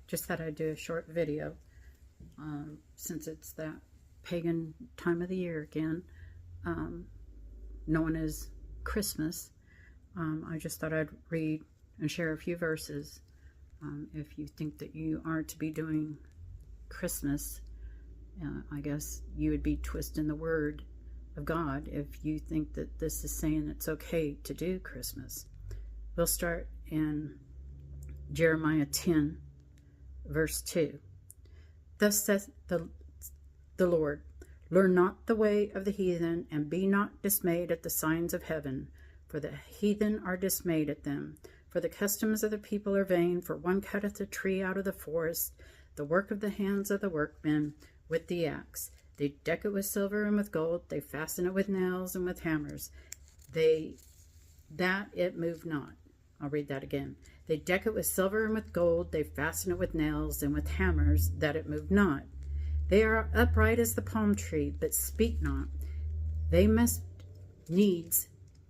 Just thought I'd do a short video since it's that pagan time of the year again, known as Christmas. I just thought I'd read and share a few verses. If you think that you are to be doing Christmas, I guess you would be twisting the word of God if you think that this is saying it's okay to do Christmas. We'll start in Jeremiah 10, verse 2. Thus saith the Lord, learn not the way of the heathen, and be not dismayed at the signs of heaven, for the heathen are dismayed at them. For the customs of the people are vain, for one cutteth a tree out of the forest, the work of the hands of the workmen with the axe. They deck it with silver and with gold, they fasten it with nails and with hammers, that it move not. I'll read that again. They deck it with silver and with gold, they fasten it with nails and with hammers, that it move not. They are upright as the palm tree, but speak not. They must needs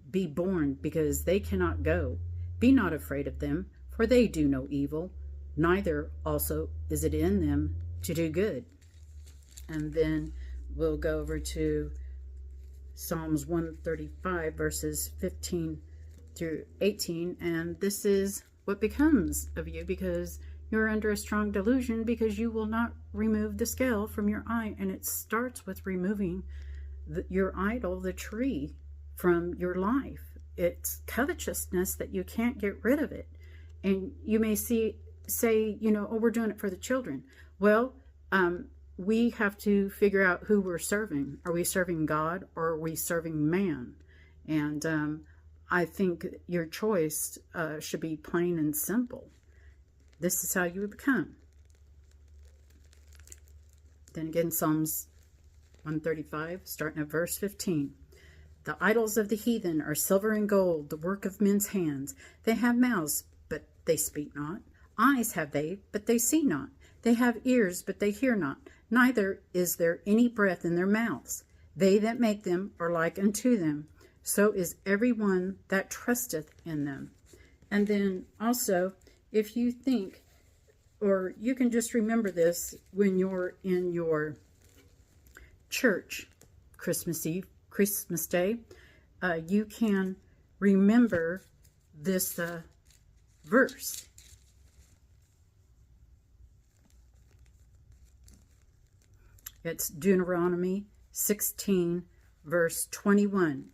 be born, because they cannot go. Be not afraid of them, for they do no evil, neither also is it in them to do good. And then we'll go over to Psalms 135, verses 15 through 18, and this is what becomes of you, because you're under a strong delusion, because you will not remove the scale from your eye. And it starts with removing your idol, the tree, from your life. It's covetousness that you can't get rid of it. And you may say, oh, we're doing it for the children. Well, we have to figure out who we're serving. Are we serving God, or are we serving man? And I think your choice should be plain and simple. This is how you would become. Then again, Psalms 135, starting at verse 15. The idols of the heathen are silver and gold, the work of men's hands. They have mouths, but they speak not. Eyes have they, but they see not. They have ears, but they hear not. Neither is there any breath in their mouths. They that make them are like unto them. So is every one that trusteth in them. And then also, if you think, or you can just remember this when you're in your church, Christmas Eve, Christmas Day, you can remember this verse. It's Deuteronomy 16, verse 21.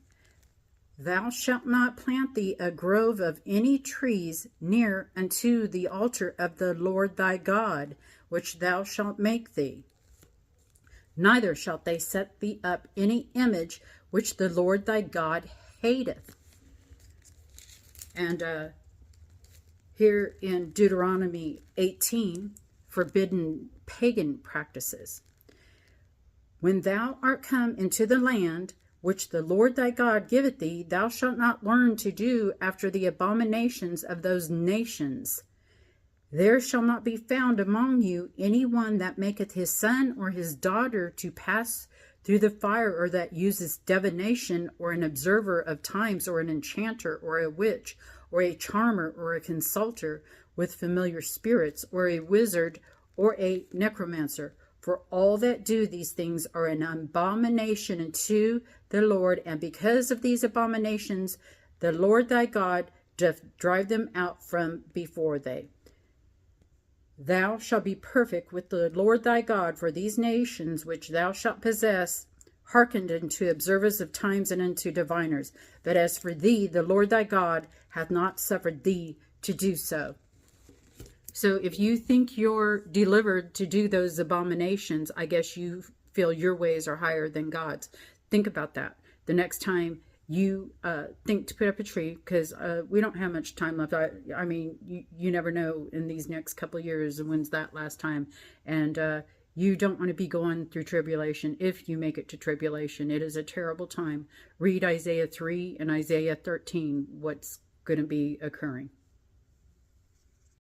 Thou shalt not plant thee a grove of any trees near unto the altar of the Lord thy God, which thou shalt make thee. Neither shalt they set thee up any image which the Lord thy God hateth. And here in Deuteronomy 18, forbidden pagan practices. When thou art come into the land which the Lord thy God giveth thee, thou shalt not learn to do after the abominations of those nations. There shall not be found among you any one that maketh his son or his daughter to pass through the fire, or that uses divination, or an observer of times, or an enchanter, or a witch, or a charmer, or a consulter with familiar spirits, or a wizard, or a necromancer. For all that do these things are an abomination unto the Lord, and because of these abominations the Lord thy God doth drive them out from before thee. Thou shalt be perfect with the Lord thy God, for these nations which thou shalt possess hearkened unto observers of times and unto diviners. But as for thee, the Lord thy God hath not suffered thee to do so. So if you think you're delivered to do those abominations, I guess you feel your ways are higher than God's. Think about that. The next time you think to put up a tree, because we don't have much time left. I mean, you never know in these next couple of years when's that last time. And you don't want to be going through tribulation. If you make it to tribulation, it is a terrible time. Read Isaiah 3 and Isaiah 13, what's going to be occurring.